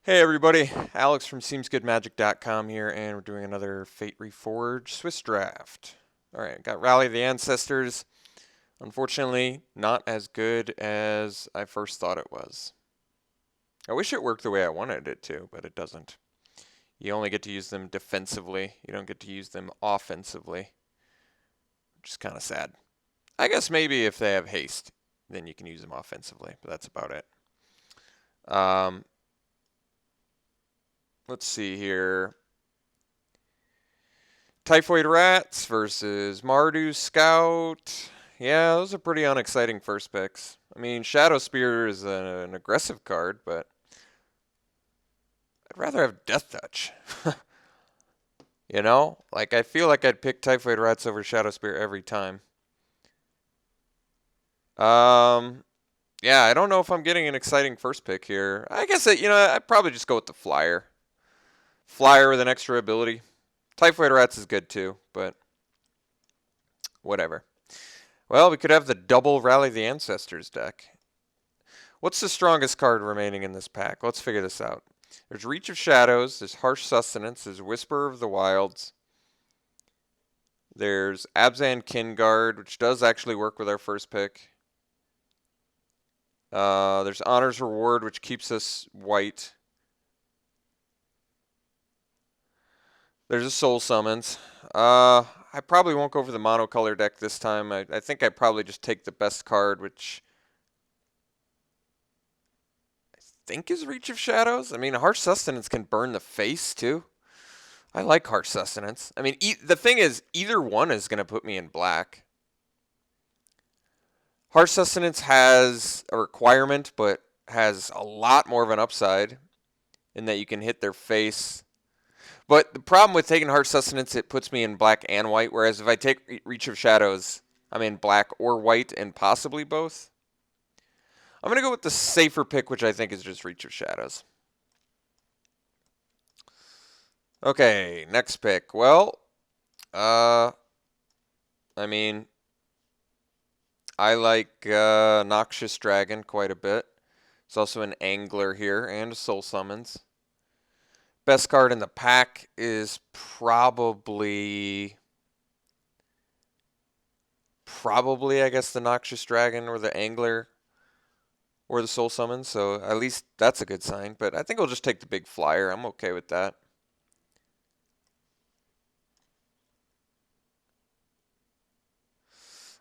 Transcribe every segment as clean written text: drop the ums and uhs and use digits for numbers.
Hey everybody, Alex from SeemsGoodMagic.com here, and we're doing another Fate Reforged Swiss draft. Alright, got Rally of the Ancestors. Unfortunately, not as good as I first thought it was. I wish it worked the way I wanted it to, but it doesn't. You only get to use them defensively, you don't get to use them offensively, which is kind of sad. I guess maybe if they have haste, then you can use them offensively, but that's about it. Let's see here. Typhoid Rats versus Mardu Scout. Yeah, those are pretty unexciting first picks. I mean, Shadow Spear is an aggressive card, but I'd rather have Death Touch. You know? Like, I feel like I'd pick Typhoid Rats over Shadow Spear every time. Yeah, I don't know if I'm getting an exciting first pick here. I guess, I'd probably just go with the Flyer. Flyer with an extra ability. Typhoid Rats is good too, but whatever. Well, we could have the double Rally the Ancestors deck. What's the strongest card remaining in this pack? Let's figure this out. There's Reach of Shadows, there's Harsh Sustenance, there's Whisper of the Wilds. There's Abzan Kinguard, which does actually work with our first pick. There's Honor's Reward, which keeps us white. There's a Soul Summons. I probably won't go for the monocolor deck this time. I think I'd probably just take the best card, which I think is Reach of Shadows. I mean, Harsh Sustenance can burn the face, too. I like Harsh Sustenance. I mean, the thing is, either one is going to put me in black. Harsh Sustenance has a requirement, but has a lot more of an upside in that you can hit their face. But the problem with taking Harsh Sustenance, it puts me in black and white, whereas if I take Reach of Shadows, I'm in black or white and possibly both. I'm going to go with the safer pick, which I think is just Reach of Shadows. Okay, next pick. Well, I mean, I like Noxious Dragon quite a bit. There's also an Angler here and a Soul Summons. Best card in the pack is probably, I guess, the Noxious Dragon or the Angler or the Soul Summons. So at least that's a good sign. But I think I'll just take the big Flyer. I'm okay with that.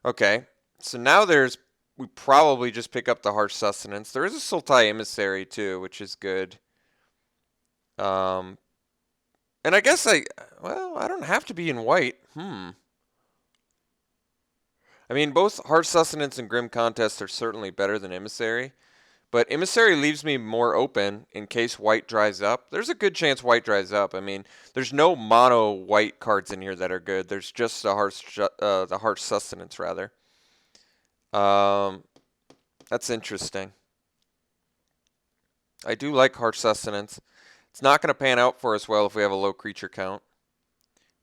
Okay, so now we probably just pick up the Harsh Sustenance. There is a Sultai Emissary too, which is good. And I guess I don't have to be in white. I mean, both Harsh Sustenance and Grim Contest are certainly better than Emissary. But Emissary leaves me more open in case white dries up. There's a good chance white dries up. I mean, there's no mono white cards in here that are good. There's just the Harsh Sustenance, rather. That's interesting. I do like Harsh Sustenance. It's not going to pan out for us well if we have a low creature count.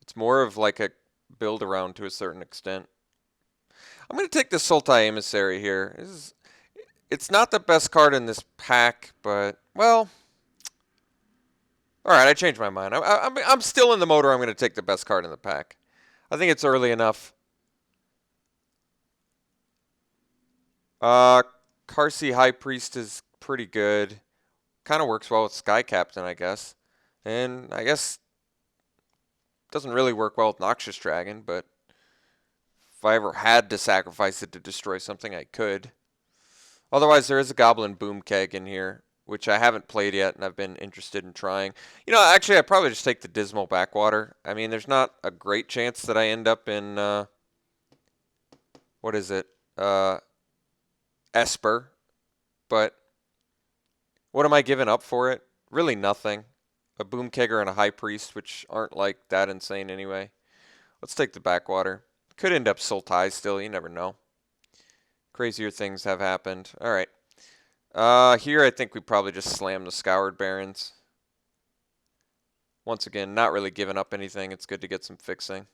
It's more of like a build around to a certain extent. I'm going to take the Sultai Emissary here. It's not the best card in this pack, but, well, all right, I changed my mind. I'm still in the mode where I'm going to take the best card in the pack. I think it's early enough. Karsi High Priest is pretty good. Kind of works well with Sky Captain, I guess. And I guess doesn't really work well with Noxious Dragon, but if I ever had to sacrifice it to destroy something, I could. Otherwise, there is a Goblin Boom Keg in here, which I haven't played yet, and I've been interested in trying. You know, actually, I'd probably just take the Dismal Backwater. I mean, there's not a great chance that I end up in, what is it? Esper. But what am I giving up for it? Really nothing. A Boom Kegger and a High Priest, which aren't like that insane anyway. Let's take the Backwater. Could end up Sultai still, you never know. Crazier things have happened. All right. Here I think we probably just slam the Scoured Barrens. Once again, not really giving up anything. It's good to get some fixing.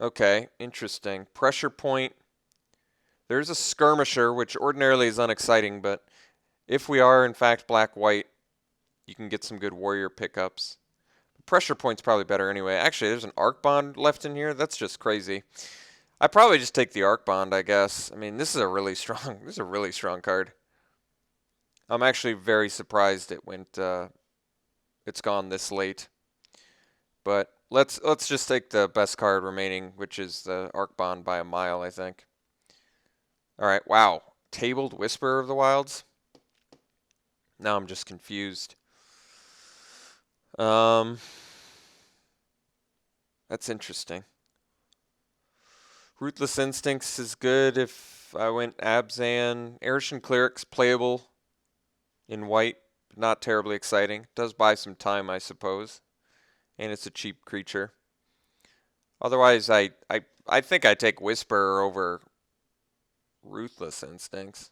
Okay, interesting. Pressure Point. There's a Skirmisher, which ordinarily is unexciting, but if we are in fact black-white, you can get some good warrior pickups. Pressure point's probably better anyway. Actually, there's an arc bond left in here. That's just crazy. I probably just take the arc bond, I guess. I mean, this is a really strong card. I'm actually very surprised it's gone this late. But let's just take the best card remaining, which is the arc bond by a mile, I think. All right, wow. Tabled Whisperer of the Wilds. Now I'm just confused. That's interesting. Ruthless Instincts is good if I went Abzan. Arishan Cleric's playable in white, not terribly exciting. Does buy some time, I suppose. And it's a cheap creature. Otherwise, I think I take Whisperer over Ruthless Instincts.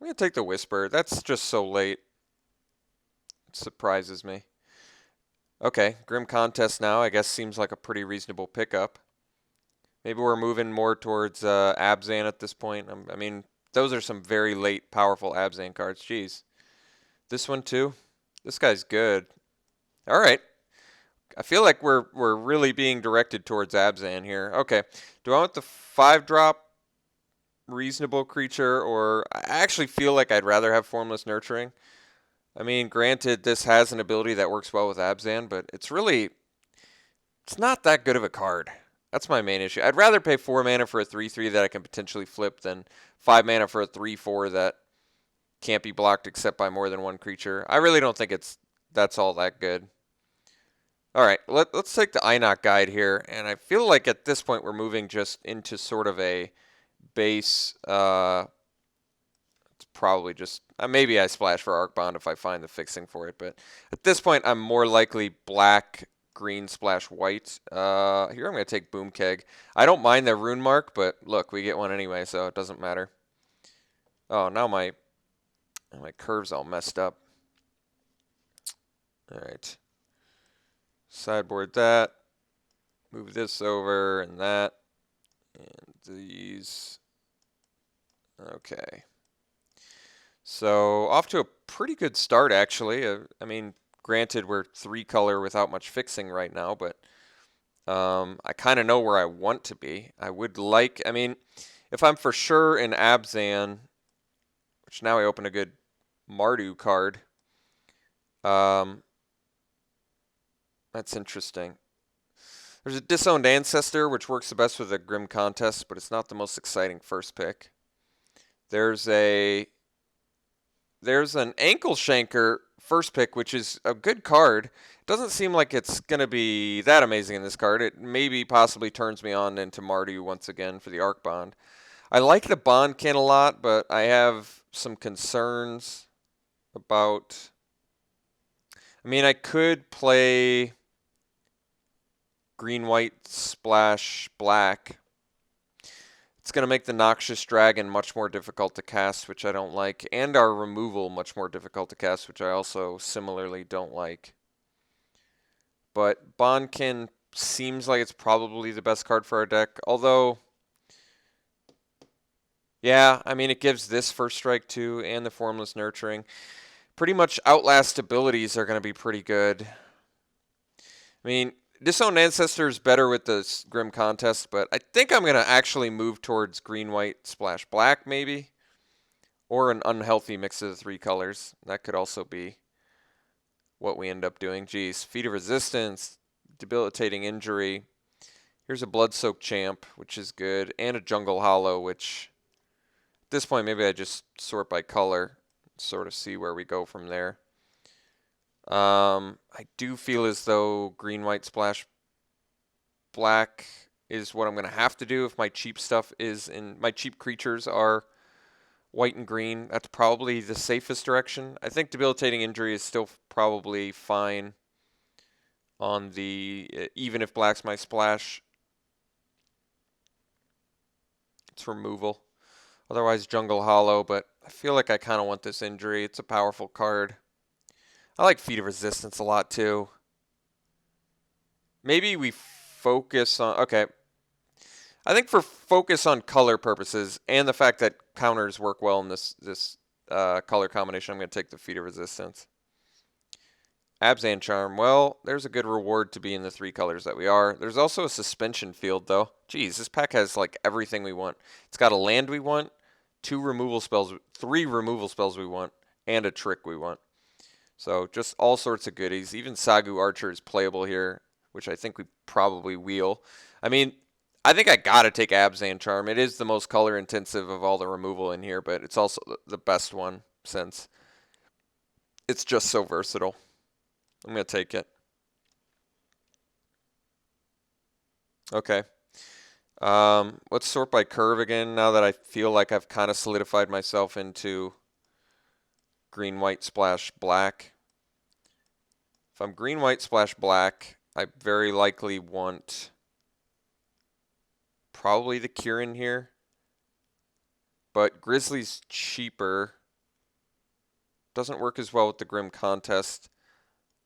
I'm going to take the Whisperer. That's just so late. It surprises me. Okay, Grim Contest now, I guess seems like a pretty reasonable pickup. Maybe we're moving more towards Abzan at this point. I mean, those are some very late, powerful Abzan cards. Jeez. This one too? This guy's good. All right. I feel like we're really being directed towards Abzan here. Okay. Do I want the 5-drop reasonable creature, or I actually feel like I'd rather have Formless Nurturing? I mean, granted, this has an ability that works well with Abzan, but it's not that good of a card. That's my main issue. I'd rather pay 4 mana for a 3/3 that I can potentially flip than 5 mana for a 3/4 that can't be blocked except by more than one creature. I really don't think that's all that good. All right, let's take the Einok guide here, and I feel like at this point we're moving just into sort of a base. It's probably just maybe I splash for Arc Bond if I find the fixing for it, but at this point I'm more likely black, green, splash white. Here I'm going to take Boom Keg. I don't mind the Rune Mark, but look, we get one anyway, so it doesn't matter. Oh, now my curve's all messed up. All right. Sideboard that. Move this over and that. And these. Okay. So off to a pretty good start, actually. I mean, granted, we're 3-color without much fixing right now, but I kind of know where I want to be. I mean, if I'm for sure in Abzan, which now I open a good Mardu card. That's interesting. There's a Disowned Ancestor, which works the best with a Grim Contest, but it's not the most exciting first pick. There's an Ankle Shanker first pick, which is a good card. Doesn't seem like it's going to be that amazing in this card. It maybe possibly turns me on into Mardu once again for the Arc Bond. I like the Bondkin a lot, but I have some concerns about... I mean, I could play green, white, splash, black. It's going to make the Noxious Dragon much more difficult to cast, which I don't like, and our removal much more difficult to cast, which I also similarly don't like. But Bondkin seems like it's probably the best card for our deck, although, yeah, I mean, it gives this first strike too, and the Formless Nurturing. Pretty much Outlast abilities are going to be pretty good. I mean, Disowned Ancestor is better with the Grim Contest, but I think I'm going to actually move towards green, white, splash, black, maybe. Or an unhealthy mix of the 3 colors. That could also be what we end up doing. Geez, Feat of Resistance, Debilitating Injury. Here's a Blood-Soaked Champ, which is good, and a Jungle Hollow, which at this point maybe I just sort by color, sort of see where we go from there. I do feel as though green, white, splash, black is what I'm going to have to do if my cheap stuff my cheap creatures are white and green. That's probably the safest direction. I think Debilitating Injury is still probably fine on even if black's my splash. It's removal. Otherwise, Jungle Hollow, but I feel like I kind of want this injury. It's a powerful card. I like Feat of Resistance a lot, too. Maybe we focus on... Okay. I think for focus on color purposes and the fact that counters work well in this color combination. I'm going to take the Feat of Resistance. Abzan Charm. Well, there's a good reward to be in the 3 colors that we are. There's also a suspension field, though. Geez, this pack has like everything we want. It's got a land we want, 2 removal spells, 3 removal spells we want, and a trick we want. So just all sorts of goodies. Even Sagu Archer is playable here, which I think we probably wheel. I mean, I think I gotta take Abzan Charm. It is the most color intensive of all the removal in here, but it's also the best one since it's just so versatile. I'm going to take it. Okay. Let's sort by curve again now that I feel like I've kind of solidified myself into green, white, splash, black. If I'm green, white, splash, black, I very likely want probably the Kieran here. But Grizzly's cheaper. Doesn't work as well with the Grim Contest.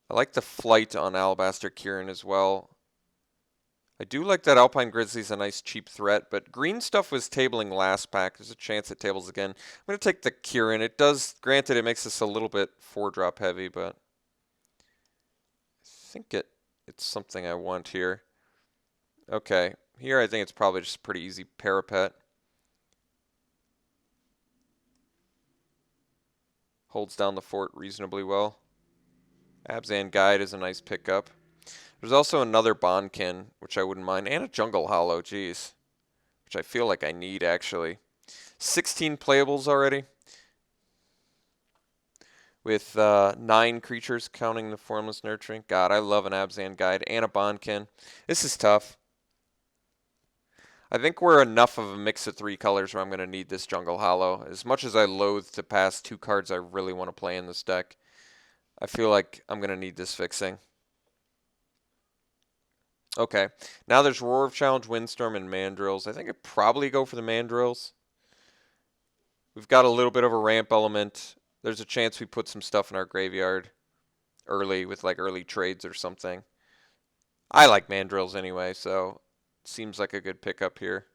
I like the Flight on Alabaster Kieran as well. I do like that Alpine Grizzly's a nice cheap threat, but green stuff was tabling last pack. There's a chance it tables again. I'm going to take the Kieran. It does, granted, it makes this a little bit 4-drop heavy, but I think it's something I want here. Okay, here I think it's probably just a pretty easy parapet. Holds down the fort reasonably well. Abzan Guide is a nice pickup. There's also another Bondkin, which I wouldn't mind, and a Jungle Hollow, geez, which I feel like I need, actually. 16 playables already, with 9 creatures counting the Formless Nurturing. God, I love an Abzan Guide and a Bondkin. This is tough. I think we're enough of a mix of 3 colors where I'm going to need this Jungle Hollow. As much as I loathe to pass 2 cards I really want to play in this deck, I feel like I'm going to need this fixing. Okay, now there's Roar of Challenge, Windstorm, and Mandrills. I think I'd probably go for the Mandrills. We've got a little bit of a ramp element. There's a chance we put some stuff in our graveyard early with like early trades or something. I like Mandrills anyway, so it seems like a good pickup here.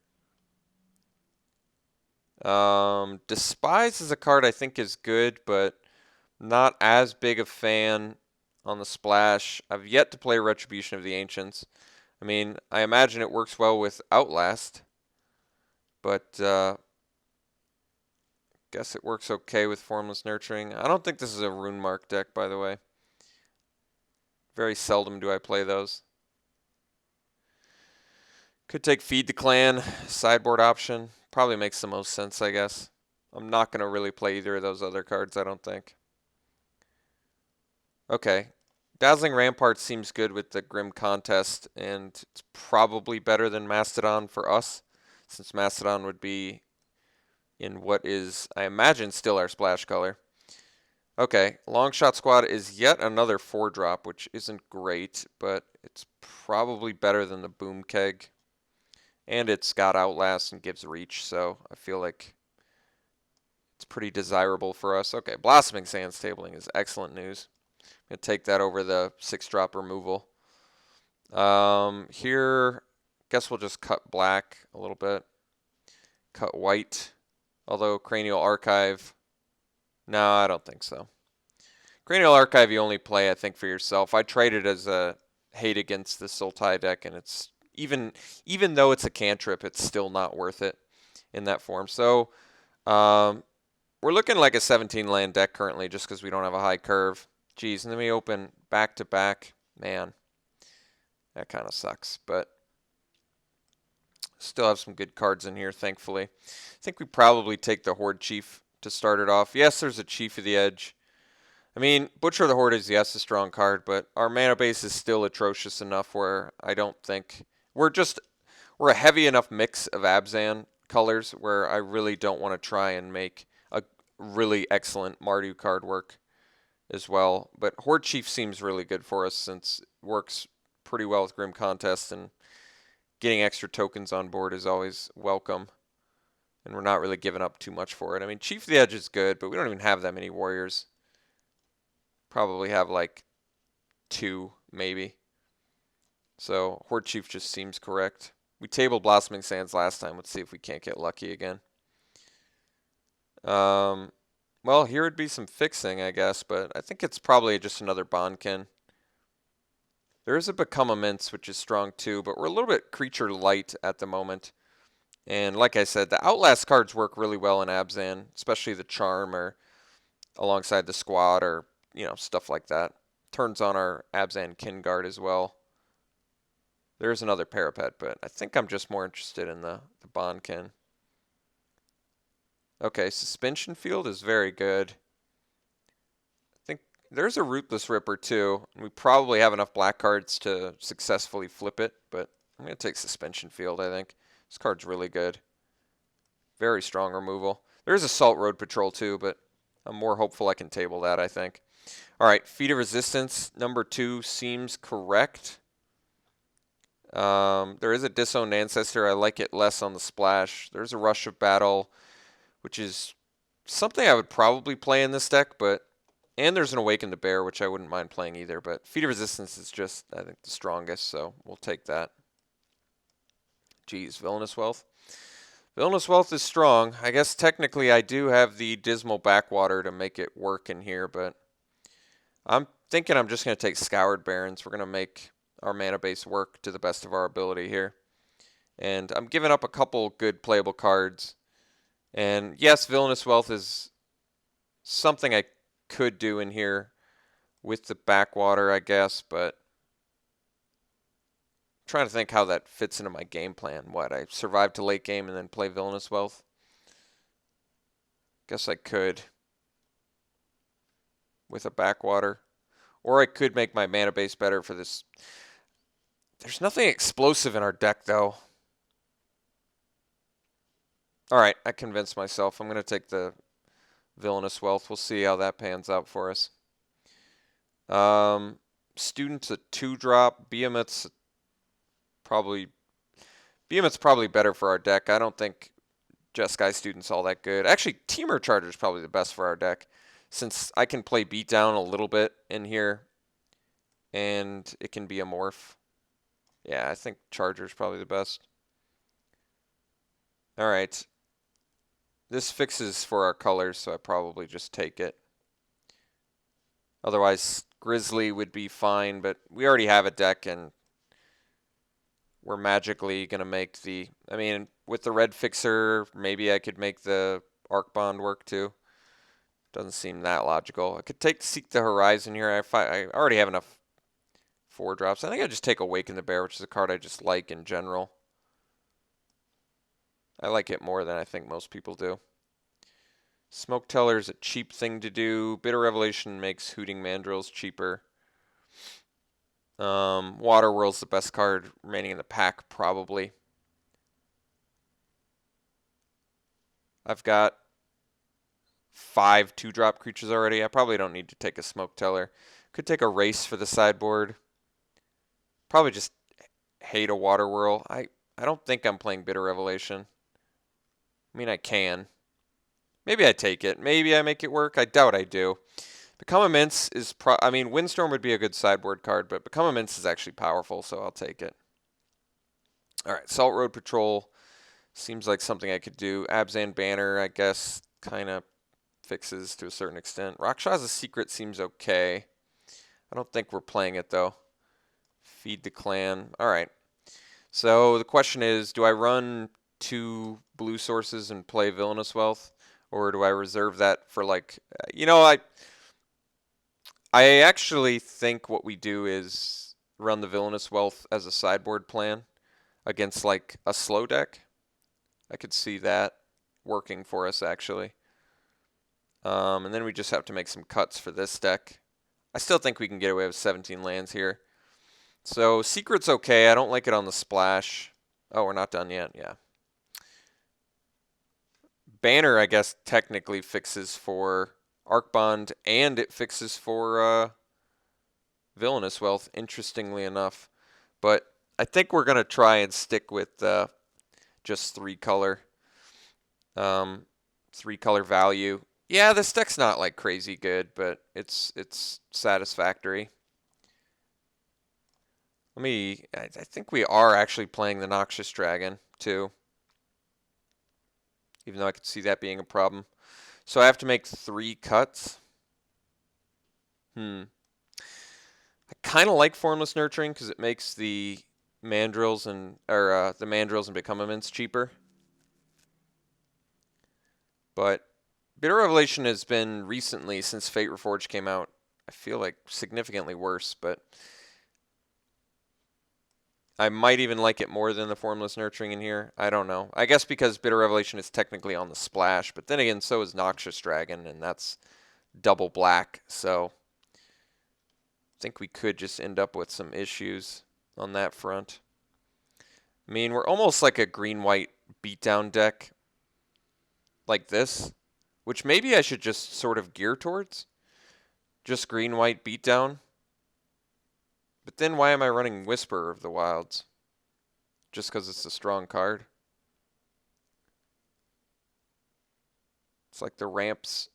Despise is a card I think is good, but not as big a fan on the splash. I've yet to play Retribution of the Ancients. I mean, I imagine it works well with Outlast, but guess it works okay with Formless Nurturing. I don't think this is a Rune Mark deck, by the way. Very seldom do I play those. Could take Feed the Clan, sideboard option. Probably makes the most sense, I guess. I'm not going to really play either of those other cards, I don't think. Okay. Dazzling Rampart seems good with the Grim Contest, and it's probably better than Mastodon for us, since Mastodon would be in what is, I imagine, still our splash color. Okay, Longshot Squad is yet another 4-drop, which isn't great, but it's probably better than the Boom Keg. And it's got Outlast and gives Reach, so I feel like it's pretty desirable for us. Okay, Blossoming Sands tabling is excellent news. I'm going to take that over the 6-drop removal. Here, guess we'll just cut black a little bit. Cut white. Although Cranial Archive, no, I don't think so. Cranial Archive you only play, I think, for yourself. I trade it as a hate against the Sultai deck, and it's even though it's a cantrip, it's still not worth it in that form. So we're looking like a 17-land deck currently just because we don't have a high curve. Geez, and then we open back-to-back. Man, that kind of sucks, but still have some good cards in here, thankfully. I think we probably take the Horde Chief to start it off. Yes, there's a Chief of the Edge. I mean, Butcher of the Horde is, yes, a strong card, but our mana base is still atrocious enough where I don't think... We're a heavy enough mix of Abzan colors where I really don't want to try and make a really excellent Mardu card work as well. But Horde Chief seems really good for us since it works pretty well with Grim Contest, and getting extra tokens on board is always welcome. And we're not really giving up too much for it. I mean, Chief of the Edge is good, but we don't even have that many warriors. Probably have like 2, maybe. So Horde Chief just seems correct. We tabled Blossoming Sands last time. Let's see if we can't get lucky again. Um, well, here would be some fixing, I guess, but I think it's probably just another Bondkin. There is a Become Immense, which is strong too, but we're a little bit creature light at the moment. And like I said, the Outlast cards work really well in Abzan, especially the Charm or alongside the Squad or, stuff like that. Turns on our Abzan Kinguard as well. There's another Parapet, but I think I'm just more interested in the Bondkin. Okay, Suspension Field is very good. I think there's a Rootless Ripper too. We probably have enough black cards to successfully flip it, but I'm going to take Suspension Field, I think. This card's really good. Very strong removal. There's Assault Road Patrol too, but I'm more hopeful I can table that, I think. All right, Feat of Resistance, number 2 seems correct. There is a Disowned Ancestor. I like it less on the splash. There's a Rush of Battle, which is something I would probably play in this deck, and there's an Awaken the Bear, which I wouldn't mind playing either, but Feat of Resistance is just, I think, the strongest, so we'll take that. Geez, Villainous Wealth. Villainous Wealth is strong. I guess technically I do have the Dismal Backwater to make it work in here, but I'm thinking I'm just going to take Scoured Barrens. We're going to make our mana base work to the best of our ability here. And I'm giving up a couple good playable cards. And yes, Villainous Wealth is something I could do in here with the Backwater, I guess, but I'm trying to think how that fits into my game plan. What, I survive to late game and then play Villainous Wealth? Guess I could with a Backwater. Or I could make my mana base better for this. There's nothing explosive in our deck, though. Alright, I convinced myself. I'm going to take the Villainous Wealth. We'll see how that pans out for us. Student's a 2-drop. Behemoth's probably better for our deck. I don't think Jeskai Student's all that good. Actually, Temur Charger's probably the best for our deck, since I can play Beatdown a little bit in here, and it can be a morph. Yeah, I think Charger's probably the best. Alright. This fixes for our colors, so I probably just take it. Otherwise, Grizzly would be fine, but we already have a deck, and we're magically going to make the... I mean, with the red fixer, maybe I could make the Arc Bond work too. Doesn't seem that logical. I could take Seek the Horizon here. I already have enough 4-drops. I think I just take Awaken the Bear, which is a card I just like in general. I like it more than I think most people do. Smoke Teller is a cheap thing to do. Bitter Revelation makes Hooting Mandrills cheaper. Water Whirl's the best card remaining in the pack, probably. I've got 5 2-drop creatures already. I probably don't need to take a Smoke Teller. Could take a Race for the sideboard. Probably just hate a Water Whirl. I don't think I'm playing Bitter Revelation. I mean, I can. Maybe I take it. Maybe I make it work. I doubt I do. Become Immense is I mean, Windstorm would be a good sideboard card, but Become Immense is actually powerful, so I'll take it. Alright, Salt Road Patrol seems like something I could do. Abzan Banner, I guess, kind of fixes to a certain extent. Rakshasa Secret seems okay. I don't think we're playing it, though. Feed the Clan. Alright. So the question is, do I run 2 blue sources and play Villainous Wealth? Or do I reserve that for, like, I actually think what we do is run the Villainous Wealth as a sideboard plan against, like, a slow deck. I could see that working for us, actually. And then we just have to make some cuts for this deck. I still think we can get away with 17 lands here. So Secret's okay. I don't like it on the splash. Oh, we're not done yet. Yeah. Banner, I guess, technically fixes for Arc Bond, and it fixes for Villainous Wealth, interestingly enough. But I think we're going to try and stick with just 3-color. 3-color value. Yeah, this deck's not like crazy good, but it's satisfactory. I think we are actually playing the Noxious Dragon, too. Even though I could see that being a problem. So I have to make 3 cuts. I kind of like Formless Nurturing because it makes the mandrills and become immense cheaper. But Bitter Revelation has been recently, since Fate Reforged came out, I feel like significantly worse, but I might even like it more than the Formless Nurturing in here. I don't know. I guess because Bitter Revelation is technically on the splash, but then again, so is Noxious Dragon, and that's double black, so I think we could just end up with some issues on that front. I mean, we're almost like a green-white beatdown deck like this, which maybe I should just sort of gear towards. Just green-white beatdown. But then why am I running Whisperer of the Wilds? Just because it's a strong card? It's like the ramps.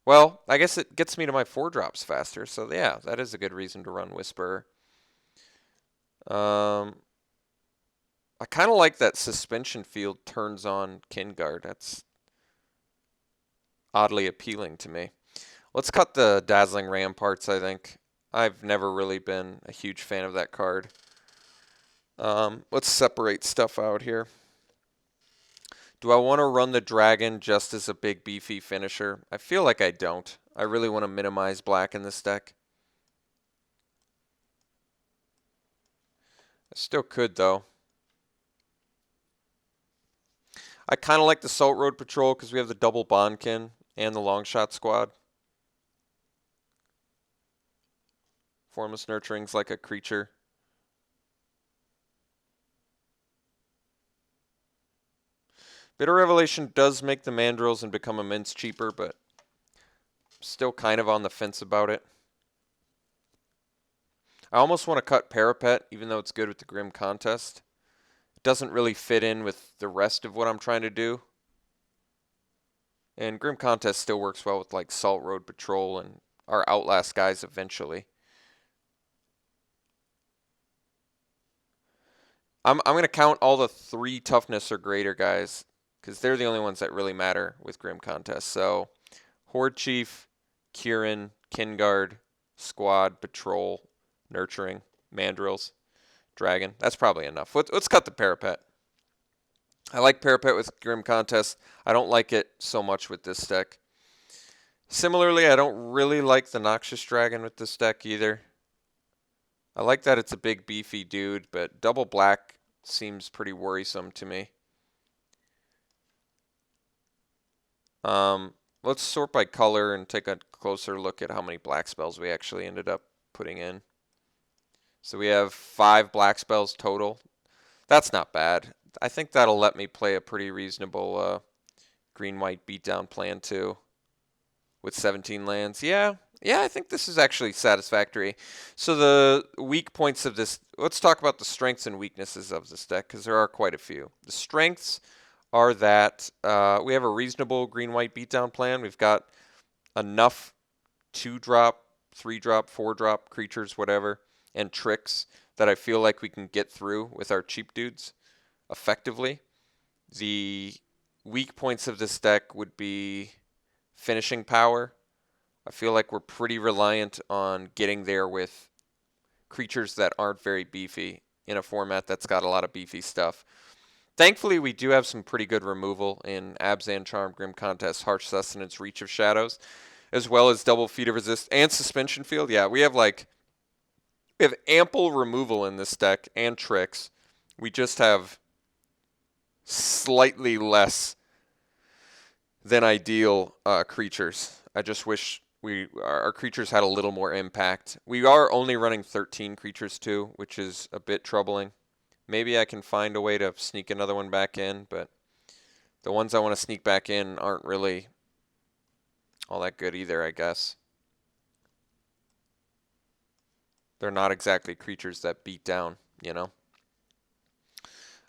Well, I guess it gets me to my 4-drops faster, so yeah, that is a good reason to run Whisperer. I kind of like that Suspension Field turns on Kinguard. That's oddly appealing to me. Let's cut the Dazzling Ramparts, I think. I've never really been a huge fan of that card. Let's separate stuff out here. Do I want to run the Dragon just as a big beefy finisher? I feel like I don't. I really want to minimize black in this deck. I still could, though. I kind of like the Salt Road Patrol because we have the double Bondkin and the Longshot Squad. Formless Nurturing's like a creature. Bitter Revelation does make the mandrills and become immense cheaper, but still kind of on the fence about it. I almost want to cut Parapet, even though it's good with the Grim Contest. It doesn't really fit in with the rest of what I'm trying to do. And Grim Contest still works well with like Salt Road Patrol and our Outlast guys eventually. I'm going to count all the 3 toughness or greater guys, because they're the only ones that really matter with Grim Contest. So, Horde Chief, Kieran, Kinguard, Squad, Patrol, Nurturing, Mandrills, Dragon. That's probably enough. Let's cut the Parapet. I like Parapet with Grim Contest. I don't like it so much with this deck. Similarly, I don't really like the Noxious Dragon with this deck either. I like that it's a big beefy dude, but double black seems pretty worrisome to me. Let's sort by color and take a closer look at how many black spells we actually ended up putting in. So we have 5 black spells total. That's not bad. I think that'll let me play a pretty reasonable green-white beatdown plan too with 17 lands. Yeah, I think this is actually satisfactory. So the weak points of this, let's talk about the strengths and weaknesses of this deck, because there are quite a few. The strengths are that we have a reasonable green-white beatdown plan. We've got enough 2-drop, 3-drop, 4-drop creatures, whatever, and tricks that I feel like we can get through with our cheap dudes effectively. The weak points of this deck would be finishing power. I feel like we're pretty reliant on getting there with creatures that aren't very beefy in a format that's got a lot of beefy stuff. Thankfully, we do have some pretty good removal in Abzan Charm, Grim Contest, Harsh Sustenance, Reach of Shadows, as well as Double Feet of Resist and Suspension Field. Yeah, we have ample removal in this deck and tricks. We just have slightly less than ideal creatures. I just wish our creatures had a little more impact. We are only running 13 creatures too, which is a bit troubling. Maybe I can find a way to sneak another one back in, but the ones I want to sneak back in aren't really all that good either, I guess. They're not exactly creatures that beat down, you know?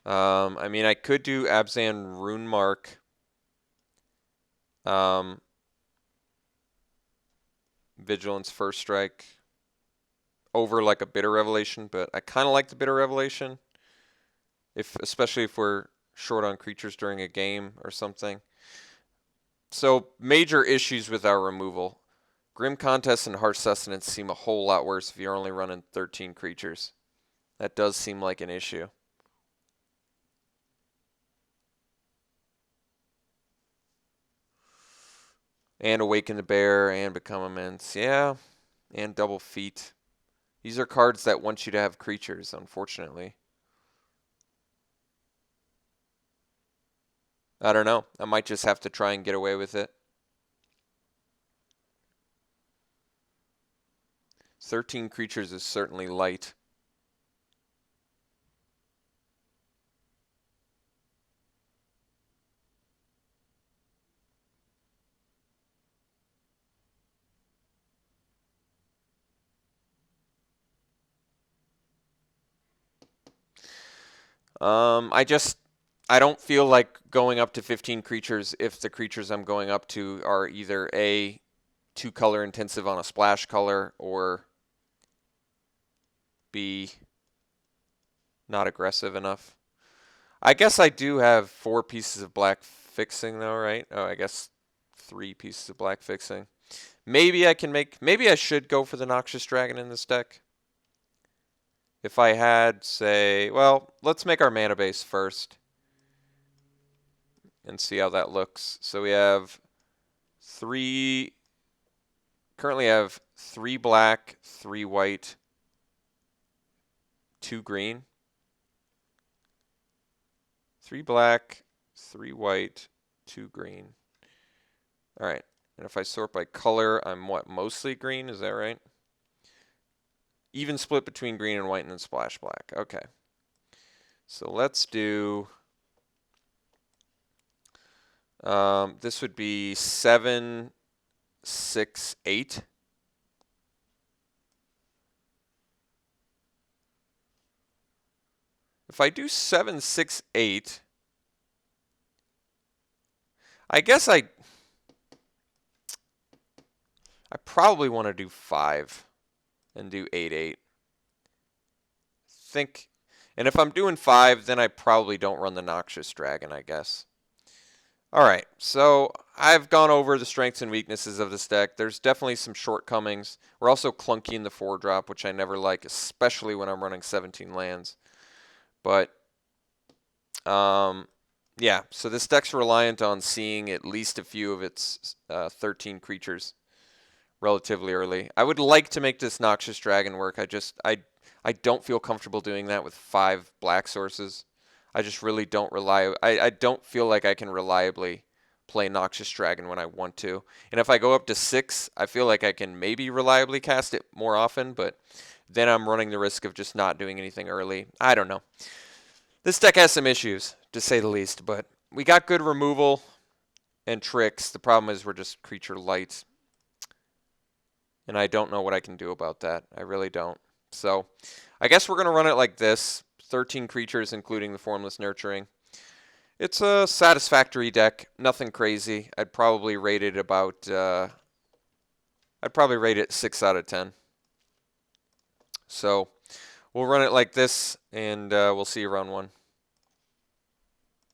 I mean, I could do Abzan Rune Mark. Vigilance First Strike over like a Bitter Revelation, but I kind of like the Bitter Revelation, especially if we're short on creatures during a game or something. So major issues with our removal. Grim Contest and Harsh Sustenance seem a whole lot worse if you're only running 13 creatures. That does seem like an issue. And Awaken the Bear and Become Immense. Yeah, and Double Feet. These are cards that want you to have creatures, unfortunately. I don't know. I might just have to try and get away with it. 13 creatures is certainly light. I don't feel like going up to 15 creatures if the creatures I'm going up to are either A, 2-color intensive on a splash color, or B, not aggressive enough. I guess I do have 4 pieces of black fixing though, right? Oh, I guess 3 pieces of black fixing. Maybe I should go for the Noxious Dragon in this deck. If I had, say, well, let's make our mana base first and see how that looks. So we have currently have 3 black, 3 white, 2 green. 3 black, 3 white, 2 green. All right. And if I sort by color, I'm what, mostly green? Is that right? Even split between green and white and then splash black. Okay. So let's do, this would be 7, 6, 8. If I do 7, 6, 8, I guess I probably want to do 5 and do 8, 8. And if I'm doing 5, then I probably don't run the Noxious Dragon, I guess. All right, so I've gone over the strengths and weaknesses of this deck. There's definitely some shortcomings. We're also clunky in the 4-drop, which I never like, especially when I'm running 17 lands. But, yeah, so this deck's reliant on seeing at least a few of its 13 creatures relatively early. I would like to make this Noxious Dragon work. I don't feel comfortable doing that with 5 black sources. I just really don't I don't feel like I can reliably play Noxious Dragon when I want to. And if I go up to 6, I feel like I can maybe reliably cast it more often, but then I'm running the risk of just not doing anything early. I don't know. This deck has some issues, to say the least, but we got good removal and tricks. The problem is we're just creature light. And I don't know what I can do about that. I really don't. So I guess we're going to run it like this. 13 creatures, including the Formless Nurturing. It's a satisfactory deck. Nothing crazy. I'd probably rate it 6 out of 10. So we'll run it like this, and we'll see you round 1.